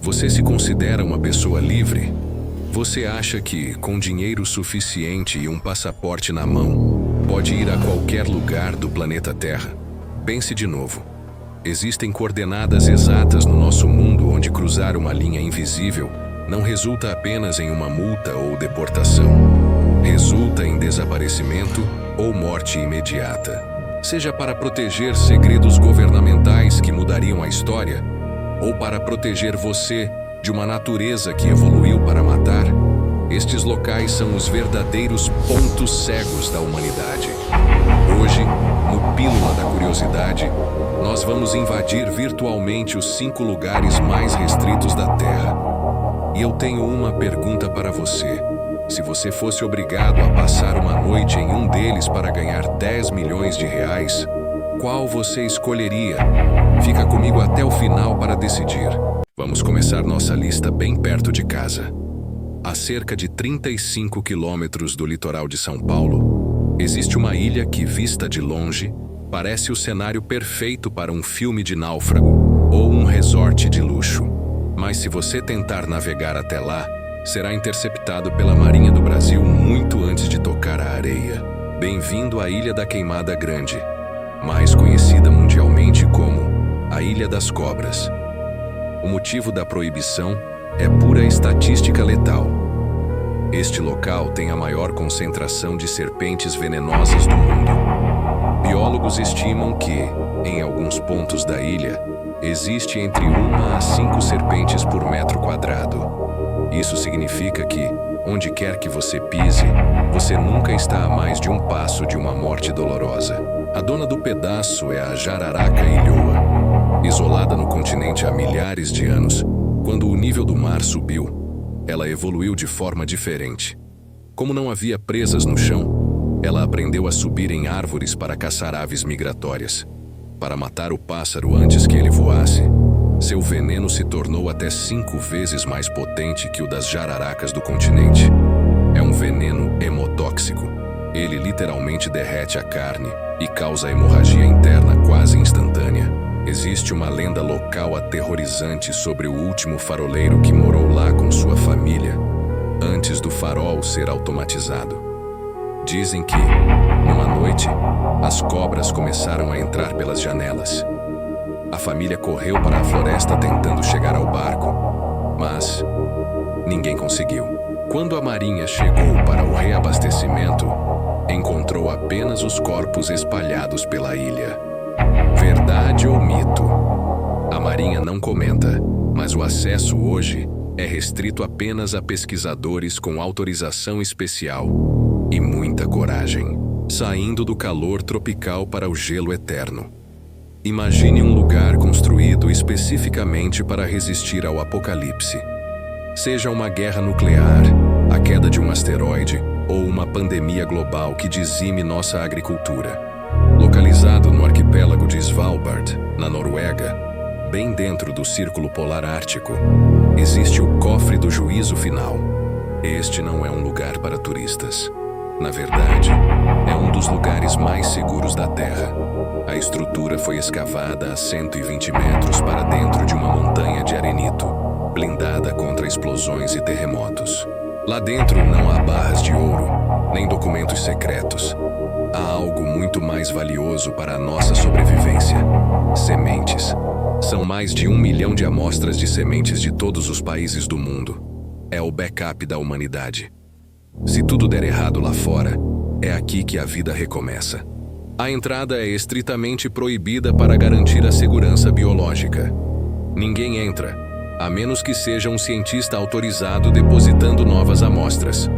Você se considera uma pessoa livre? Você acha que, com dinheiro suficiente e um passaporte na mão, pode ir a qualquer lugar do planeta Terra? Pense de novo. Existem coordenadas exatas no nosso mundo onde cruzar uma linha invisível não resulta apenas em uma multa ou deportação. Resulta em desaparecimento ou morte imediata. Seja para proteger segredos governamentais que mudariam a história, ou para proteger você de uma natureza que evoluiu para matar, estes locais são os verdadeiros pontos cegos da humanidade. Hoje, no Pílula da Curiosidade, nós vamos invadir virtualmente os 5 lugares mais restritos da Terra. E eu tenho uma pergunta para você. Se você fosse obrigado a passar uma noite em um deles para ganhar 10 milhões de reais, qual você escolheria? Fica comigo até o final para decidir. Vamos começar nossa lista bem perto de casa. A cerca de 35 quilômetros do litoral de São Paulo, existe uma ilha que, vista de longe, parece o cenário perfeito para um filme de náufrago ou um resort de luxo. Mas se você tentar navegar até lá, será interceptado pela Marinha do Brasil muito antes de tocar a areia. Bem-vindo à Ilha da Queimada Grande, mais conhecida mundialmente como a Ilha das Cobras. O motivo da proibição é pura estatística letal. Este local tem a maior concentração de serpentes venenosas do mundo. Biólogos estimam que, em alguns pontos da ilha, existe entre 1 a 5 serpentes por metro quadrado. Isso significa que, onde quer que você pise, você nunca está a mais de um passo de uma morte dolorosa. A dona do pedaço é a jararaca ilhoa. Isolada no continente há milhares de anos, quando o nível do mar subiu, ela evoluiu de forma diferente. Como não havia presas no chão, ela aprendeu a subir em árvores para caçar aves migratórias. Para matar o pássaro antes que ele voasse, seu veneno se tornou até 5 vezes mais potente que o das jararacas do continente. É um veneno hemotóxico. Ele literalmente derrete a carne e causa hemorragia interna quase instantânea. Existe uma lenda local aterrorizante sobre o último faroleiro que morou lá com sua família, antes do farol ser automatizado. Dizem que, numa noite, as cobras começaram a entrar pelas janelas. A família correu para a floresta tentando chegar ao barco, mas ninguém conseguiu. Quando a marinha chegou para o reabastecimento, encontrou apenas os corpos espalhados pela ilha. Verdade ou mito? A marinha não comenta, mas o acesso hoje é restrito apenas a pesquisadores com autorização especial e muita coragem, saindo do calor tropical para o gelo eterno. Imagine um lugar construído especificamente para resistir ao apocalipse. Seja uma guerra nuclear, a queda de um asteroide ou uma pandemia global que dizime nossa agricultura. Localizado no arquipélago de Svalbard, na Noruega, bem dentro do Círculo Polar Ártico, existe o Cofre do Juízo Final. Este não é um lugar para turistas. Na verdade, é um dos lugares mais seguros da Terra. A estrutura foi escavada a 120 metros para dentro de uma montanha de arenito, blindada contra explosões e terremotos. Lá dentro não há barras de ouro, nem documentos secretos. Há algo muito mais valioso para a nossa sobrevivência: sementes. São mais de 1 milhão de amostras de sementes de todos os países do mundo. É o backup da humanidade. Se tudo der errado lá fora, é aqui que a vida recomeça. A entrada é estritamente proibida para garantir a segurança biológica. Ninguém entra, a menos que seja um cientista autorizado depositando novas amostras.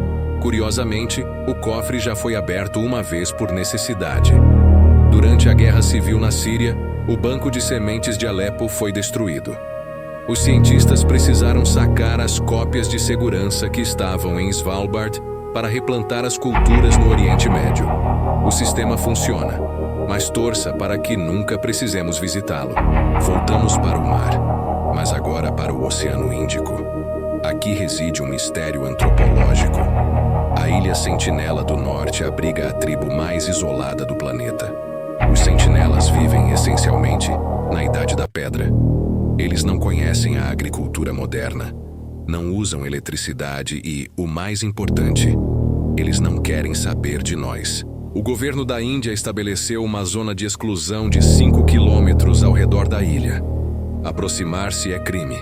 Curiosamente, o cofre já foi aberto uma vez por necessidade. Durante a Guerra Civil na Síria, o banco de sementes de Alepo foi destruído. Os cientistas precisaram sacar as cópias de segurança que estavam em Svalbard para replantar as culturas no Oriente Médio. O sistema funciona, mas torça para que nunca precisemos visitá-lo. Voltamos para o mar, mas agora para o Oceano Índico. Aqui reside um mistério antropológico. A Ilha Sentinela do Norte abriga a tribo mais isolada do planeta. Os sentinelas vivem essencialmente na Idade da Pedra. Eles não conhecem a agricultura moderna, não usam eletricidade e, o mais importante, eles não querem saber de nós. O governo da Índia estabeleceu uma zona de exclusão de 5 quilômetros ao redor da ilha. Aproximar-se é crime,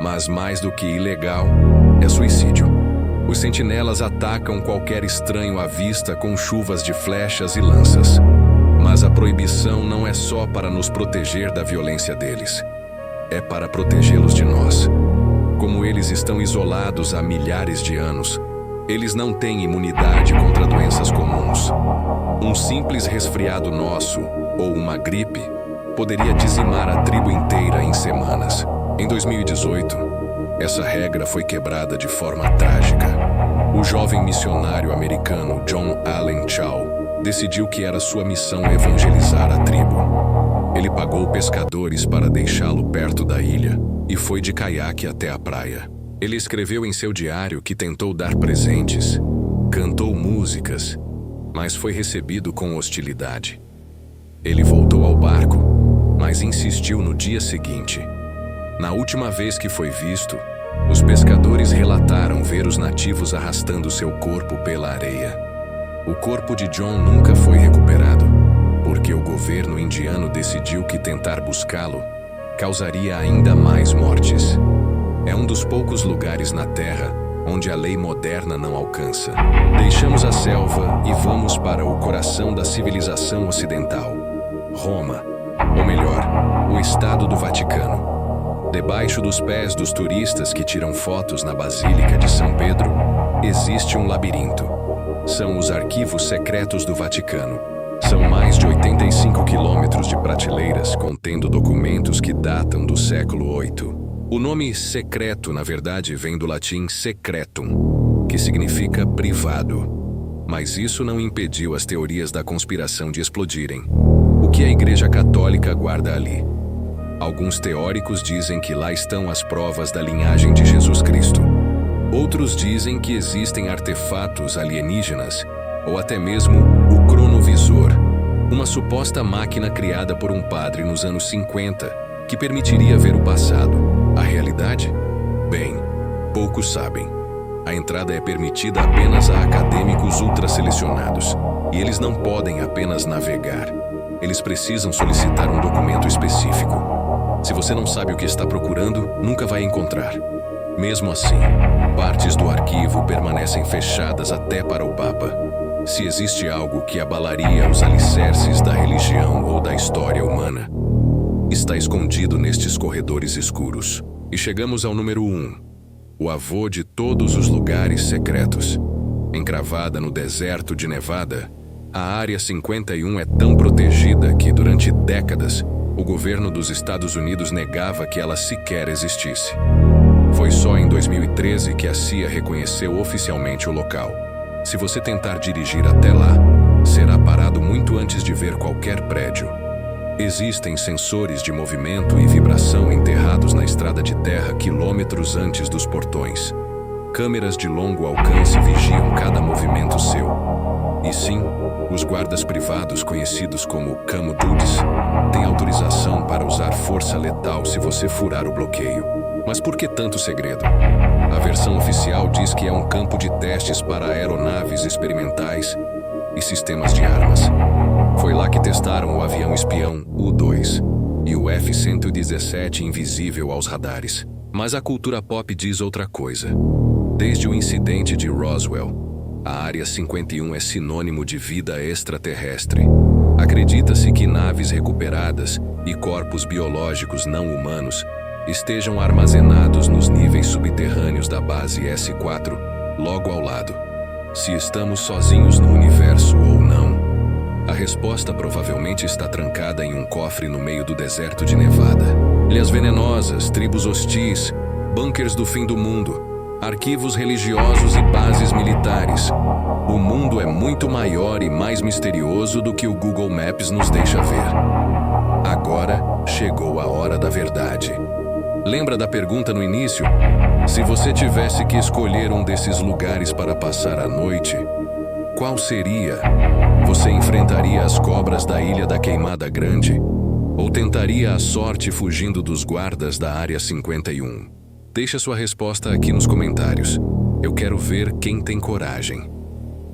mas mais do que ilegal, é suicídio. Os sentinelas atacam qualquer estranho à vista com chuvas de flechas e lanças. Mas a proibição não é só para nos proteger da violência deles. É para protegê-los de nós. Como eles estão isolados há milhares de anos, eles não têm imunidade contra doenças comuns. Um simples resfriado nosso, ou uma gripe, poderia dizimar a tribo inteira em semanas. Em 2018, essa regra foi quebrada de forma trágica. O jovem missionário americano John Allen Chau decidiu que era sua missão evangelizar a tribo. Ele pagou pescadores para deixá-lo perto da ilha e foi de caiaque até a praia. Ele escreveu em seu diário que tentou dar presentes, cantou músicas, mas foi recebido com hostilidade. Ele voltou ao barco, mas insistiu no dia seguinte. Na última vez que foi visto, os pescadores relataram ver os nativos arrastando seu corpo pela areia. O corpo de John nunca foi recuperado, porque o governo indiano decidiu que tentar buscá-lo causaria ainda mais mortes. É um dos poucos lugares na Terra onde a lei moderna não alcança. Deixamos a selva e vamos para o coração da civilização ocidental, Roma, ou melhor, o Estado do Vaticano. Debaixo dos pés dos turistas que tiram fotos na Basílica de São Pedro, existe um labirinto. São os arquivos secretos do Vaticano. São mais de 85 quilômetros de prateleiras contendo documentos que datam do século VIII. O nome secreto, na verdade, vem do latim secretum, que significa privado. Mas isso não impediu as teorias da conspiração de explodirem. O que a Igreja Católica guarda ali? Alguns teóricos dizem que lá estão as provas da linhagem de Jesus Cristo. Outros dizem que existem artefatos alienígenas, ou até mesmo o cronovisor, uma suposta máquina criada por um padre nos anos 50 que permitiria ver o passado. A realidade? Bem, poucos sabem. A entrada é permitida apenas a acadêmicos ultraselecionados, e eles não podem apenas navegar. Eles precisam solicitar um documento específico. Se você não sabe o que está procurando, nunca vai encontrar. Mesmo assim, partes do arquivo permanecem fechadas até para o Papa. Se existe algo que abalaria os alicerces da religião ou da história humana, está escondido nestes corredores escuros. E chegamos ao número 1, o avô de todos os lugares secretos. Encravada no deserto de Nevada, a Área 51 é tão protegida que, durante décadas, o governo dos Estados Unidos negava que ela sequer existisse. Foi só em 2013 que a CIA reconheceu oficialmente o local. Se você tentar dirigir até lá, será parado muito antes de ver qualquer prédio. Existem sensores de movimento e vibração enterrados na estrada de terra quilômetros antes dos portões. Câmeras de longo alcance vigiam cada movimento seu. E sim, os guardas privados, conhecidos como Camo Dudes, têm autorização para usar força letal se você furar o bloqueio. Mas por que tanto segredo? A versão oficial diz que é um campo de testes para aeronaves experimentais e sistemas de armas. Foi lá que testaram o avião espião U-2 e o F-117 invisível aos radares. Mas a cultura pop diz outra coisa. Desde o incidente de Roswell, a Área 51 é sinônimo de vida extraterrestre. Acredita-se que naves recuperadas e corpos biológicos não humanos estejam armazenados nos níveis subterrâneos da base S4, logo ao lado. Se estamos sozinhos no universo ou não, a resposta provavelmente está trancada em um cofre no meio do deserto de Nevada. Ilhas venenosas, tribos hostis, bunkers do fim do mundo, arquivos religiosos e bases militares. O mundo é muito maior e mais misterioso do que o Google Maps nos deixa ver. Agora chegou a hora da verdade. Lembra da pergunta no início? Se você tivesse que escolher um desses lugares para passar a noite, qual seria? Você enfrentaria as cobras da Ilha da Queimada Grande? Ou tentaria a sorte fugindo dos guardas da Área 51? Deixe a sua resposta aqui nos comentários. Eu quero ver quem tem coragem.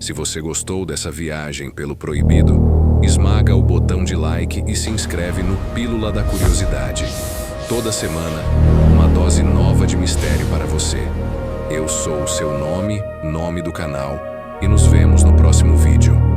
Se você gostou dessa viagem pelo proibido, esmaga o botão de like e se inscreve no Pílula da Curiosidade. Toda semana, uma dose nova de mistério para você. Eu sou o seu nome do canal, e nos vemos no próximo vídeo.